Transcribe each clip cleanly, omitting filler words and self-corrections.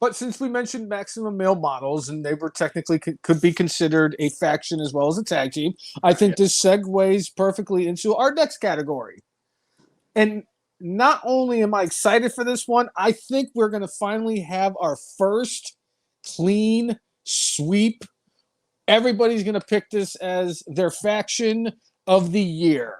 But since we mentioned Maximum Male Models, and they were technically could be considered a faction as well as a tag team, I think this segues perfectly into our next category. And not only am I excited for this one, I think we're going to finally have our first clean sweep. Everybody's going to pick this as their faction of the year.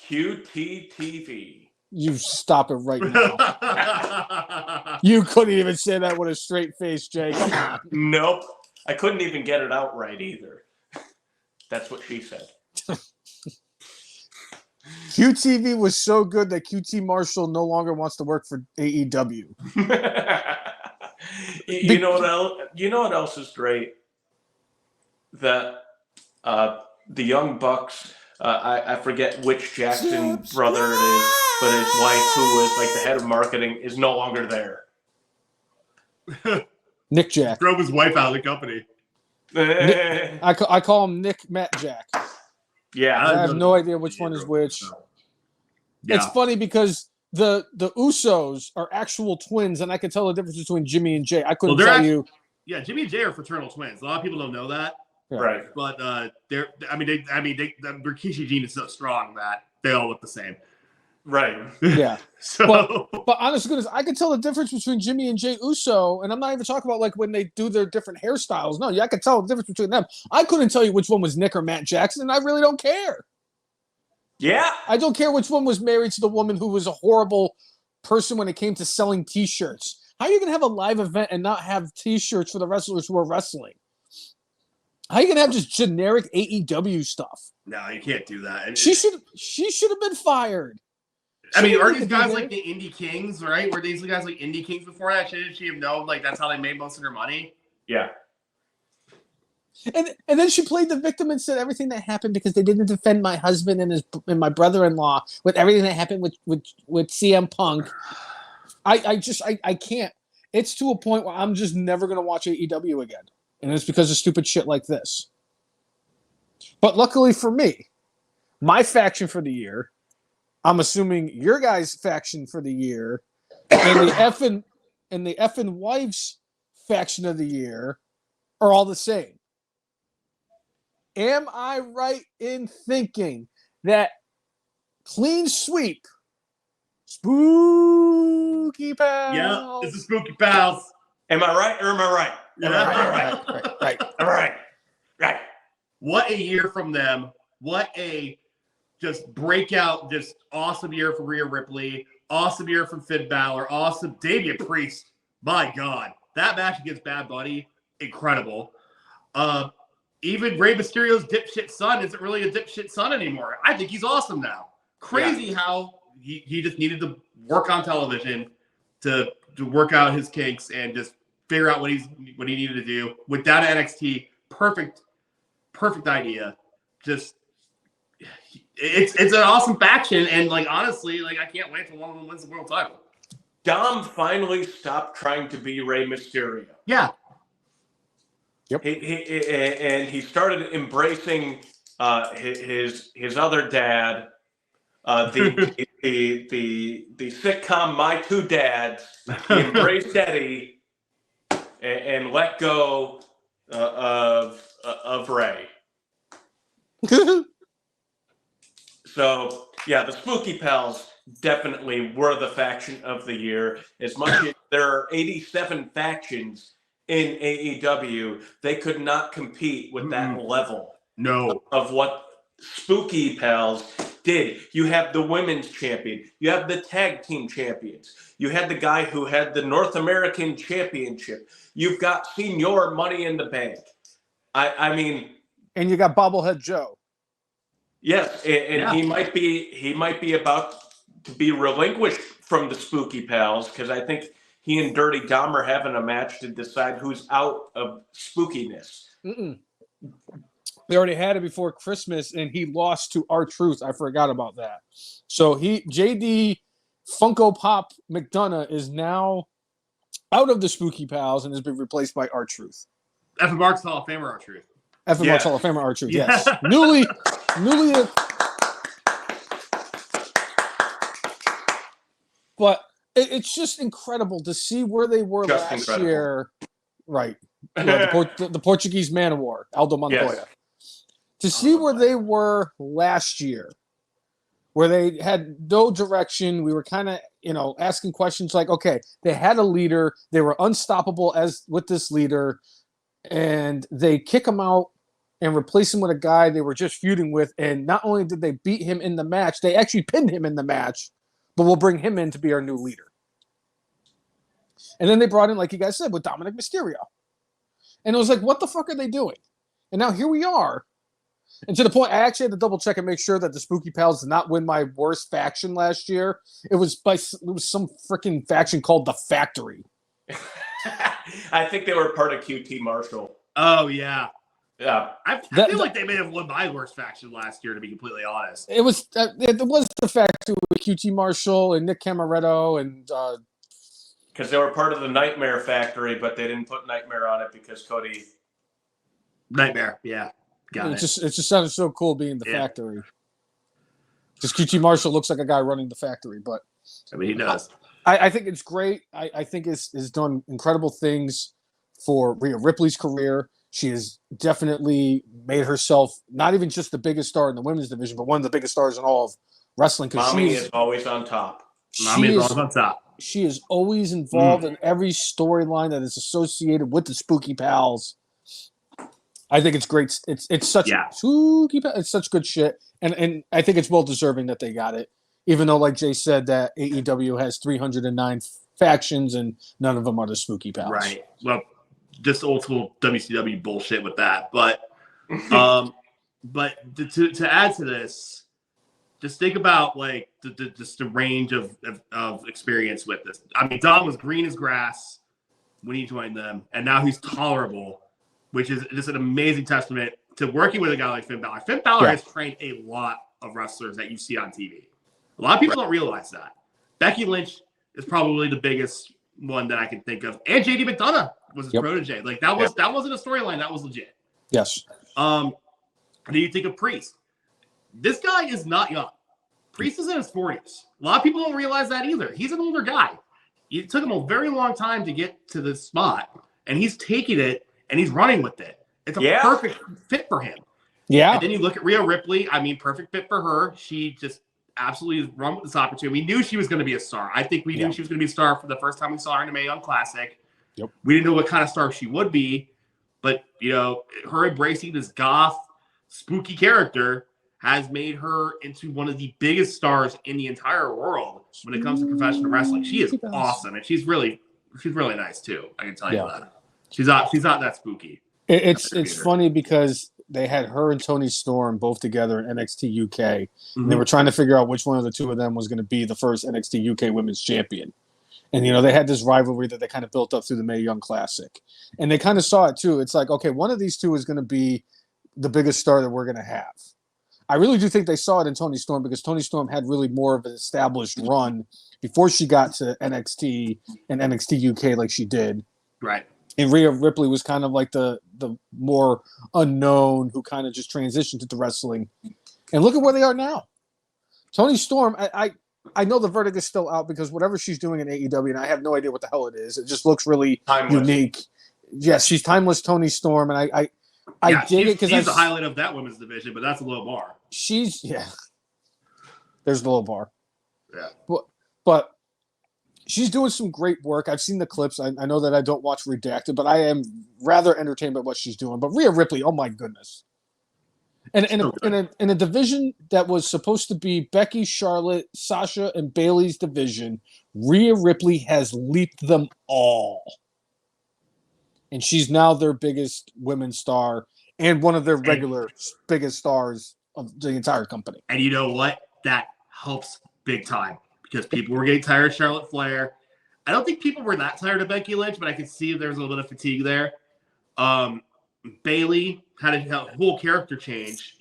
QTTV. You stop it right now. You couldn't even say that with a straight face, Jay. Come on. Nope. I couldn't even get it out right either. That's what she said. QTV was so good that QT Marshall no longer wants to work for AEW. You know what else? You know what else is great? That the Young Bucks. I forget which Jackson brother it is, but his wife, who is like the head of marketing, is no longer there. Nick Jack drove his wife out of the company. Nick, I call him Nick Matt Jack. Yeah, I have no idea which one is which. Yeah. It's funny because the Usos are actual twins, and I can tell the difference between Jimmy and Jay. I couldn't tell you. Yeah, Jimmy and Jay are fraternal twins. A lot of people don't know that. Yeah. Right. But Rikishi gene is so strong that they all look the same. Right. Yeah. But honest to goodness, I can tell the difference between Jimmy and Jay Uso, and I'm not even talking about like when they do their different hairstyles. No, I can tell the difference between them. I couldn't tell you which one was Nick or Matt Jackson, and I really don't care. Yeah. I don't care which one was married to the woman who was a horrible person when it came to selling T-shirts. How are you going to have a live event and not have T-shirts for the wrestlers who are wrestling? How are you gonna have just generic AEW stuff? No, you can't do that. She should have been fired. I mean, are these guys like the Indie Kings, right? Were these guys like Indie Kings before that? Shouldn't she have known like that's how they made most of their money? Yeah. And then she played the victim and said everything that happened because they didn't defend my husband and my brother-in-law with everything that happened with CM Punk. I can't. It's to a point where I'm just never gonna watch AEW again. And it's because of stupid shit like this. But luckily for me, my faction for the year, I'm assuming your guys' faction for the year, and the effing wives faction of the year are all the same. Am I right in thinking that clean sweep, Spooky Pals? Yeah, this is Spooky Pals. Am I right or am I right? Right. What a year from them. What a just breakout, just awesome year for Rhea Ripley. Awesome year from Finn Balor. Awesome. Damian Priest. My God. That match against Bad Bunny, incredible. Even Rey Mysterio's dipshit son isn't really a dipshit son anymore. I think he's awesome now. Crazy how he just needed to work on television to work out his kinks and just figure out what he needed to do. With that NXT, perfect idea. Just it's an awesome faction, and like honestly, like I can't wait till one of them wins the world title. Dom finally stopped trying to be Rey Mysterio. Yeah. Yep. He started embracing his other dad, the sitcom My Two Dads. He embraced Eddie and let go of Ray. So yeah, the Spooky Pals definitely were the faction of the year. As much as there are 87 factions in AEW, they could not compete with that level of what Spooky Pals did. You have the women's champion. You have the tag team champions. You had the guy who had the North American championship. You've got Senior Money in the Bank. I mean, and you got Bobblehead Joe. Yes, and he might be about to be relinquished from the Spooky Pals because I think he and Dirty Dom are having a match to decide who's out of spookiness. They already had it before Christmas, and he lost to R-Truth. I forgot about that. So JD Funko Pop McDonough is now out of the Spooky Pals and has been replaced by R-Truth. Fn Marks Hall of Famer R-Truth. Fn Marks Hall of Famer R-Truth, yes. Newly. But it's just incredible to see where they were Just last incredible. year. Right. The Portuguese Man of War, Aldo Montoya. Yes. To see where they were last year, where they had no direction. We were kind of, asking questions like, okay, they had a leader. They were unstoppable as with this leader. And they kick him out and replace him with a guy they were just feuding with. And not only did they beat him in the match, they actually pinned him in the match, but we'll bring him in to be our new leader. And then they brought in, like you guys said, with Dominic Mysterio. And it was like, what the fuck are they doing? And now here we are. And to the point, I actually had to double check and make sure that the Spooky Pals did not win my worst faction last year. It was some freaking faction called the Factory. I think they were part of QT Marshall. Oh, yeah. Yeah. I feel like they may have won my worst faction last year, to be completely honest. It was the Factory with QT Marshall and Nick Camaretto and because they were part of the Nightmare Factory, but they didn't put Nightmare on it because Cody. Nightmare, yeah. Got it. It just sounded so cool being the Factory. Because QT Marshall looks like a guy running the Factory, but I mean, he does. I think it's great. I think it's done incredible things for Rhea Ripley's career. She has definitely made herself not even just the biggest star in the women's division, but one of the biggest stars in all of wrestling. Mommy is always on top. Mommy is always on top. She is always involved in every storyline that is associated with the Spooky Pals. I think it's great. It's such spooky. It's such good shit, and I think it's well deserving that they got it. Even though, like Jay said, that AEW has 309 factions and none of them are the Spooky Pals. Right. Well, just old school WCW bullshit with that. But to add to this, just think about like the range of experience with this. I mean, Dom was green as grass when he joined them, and now he's tolerable, which is just an amazing testament to working with a guy like Finn Balor. Finn Balor has trained a lot of wrestlers that you see on TV. A lot of people don't realize that. Becky Lynch is probably the biggest one that I can think of. And JD McDonough was his protege. Like that wasn't a storyline, that was legit. Yes. Do you think of Priest? This guy is not young. Priest is in his 40s. A lot of people don't realize that either. He's an older guy. It took him a very long time to get to this spot, and he's taking it and he's running with it. It's a perfect fit for him. Yeah. And then you look at Rhea Ripley. I mean, perfect fit for her. She just absolutely run with this opportunity. We knew she was going to be a star. I think we knew she was going to be a star for the first time we saw her in the Mae Young Classic. Yep. We didn't know what kind of star she would be, but her embracing this goth, spooky character has made her into one of the biggest stars in the entire world when it comes to professional wrestling. She is awesome, and she's really nice too. I can tell you that. She's not that spooky. It's funny because they had her and Toni Storm both together in NXT UK. And they were trying to figure out which one of the two of them was going to be the first NXT UK Women's Champion. And, they had this rivalry that they kind of built up through the Mae Young Classic. And they kind of saw it, too. It's like, okay, one of these two is going to be the biggest star that we're going to have. I really do think they saw it in Toni Storm because Toni Storm had really more of an established run before she got to NXT and NXT UK like she did. Right. And Rhea Ripley was kind of like the more unknown who kind of just transitioned into wrestling. And look at where they are now. Toni Storm, I know the verdict is still out because whatever she's doing in AEW, and I have no idea what the hell it is. It just looks really unique. Yes, she's timeless Toni Storm, and I dig it because she's the highlight of that women's division, but that's a low bar. There's the low bar. Yeah. But she's doing some great work. I've seen the clips. I know that I don't watch Redacted, but I am rather entertained by what she's doing. But Rhea Ripley, oh my goodness. And in a division that was supposed to be Becky, Charlotte, Sasha, and Bayley's division, Rhea Ripley has leaped them all. And she's now their biggest women's star and one of their regular biggest stars of the entire company. And you know what? That helps big time because people were getting tired of Charlotte Flair. I don't think people were that tired of Becky Lynch, but I could see there was a little bit of fatigue there. Bayley had a whole character change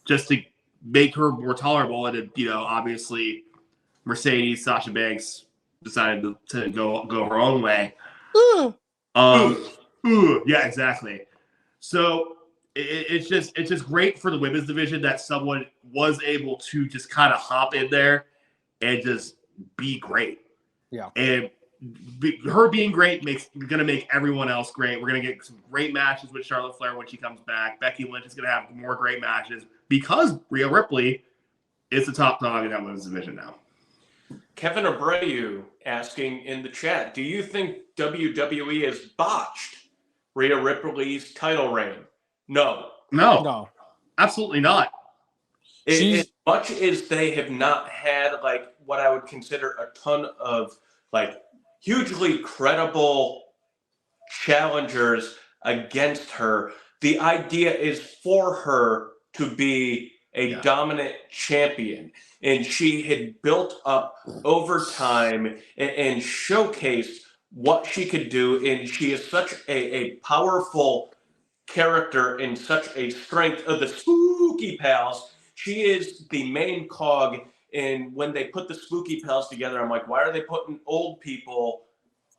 just to make her more tolerable. And, obviously Mercedes, Sasha Banks decided to go her own way. Yeah, exactly. So it's just great for the women's division that someone was able to just kind of hop in there and just be great. Yeah. And her being great gonna make everyone else great. We're gonna get some great matches with Charlotte Flair when she comes back. Becky Lynch is gonna have more great matches because Rhea Ripley is the top dog in that women's division now. Kevin Abreu asking in the chat, do you think WWE has botched Rhea Ripley's title reign? No. No. Absolutely not. As much as they have not had like what I would consider a ton of like hugely credible challengers against her, the idea is for her to be a dominant champion. And she had built up over time and showcased what she could do. And she is such a powerful character and such a strength of the Spooky Pals. She is the main cog. And when they put the Spooky Pals together, I'm like, why are they putting old people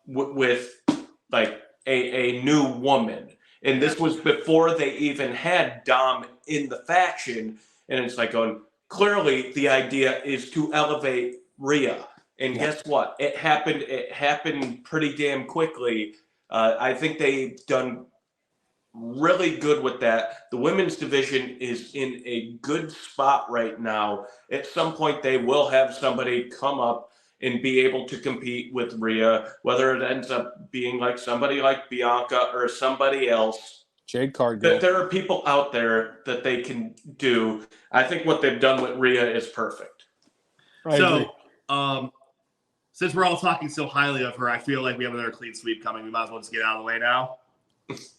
with like a new woman? And this was before they even had Dom in the faction. And it's like going, clearly the idea is to elevate Rhea. And guess what? It happened pretty damn quickly. I think they've done really good with that. The women's division is in a good spot right now. At some point, they will have somebody come up and be able to compete with Rhea, whether it ends up being like somebody like Bianca or somebody else. Jade Cargill. There are people out there that they can do. I think what they've done with Rhea is perfect. So, since we're all talking so highly of her, I feel like we have another clean sweep coming. We might as well just get out of the way now.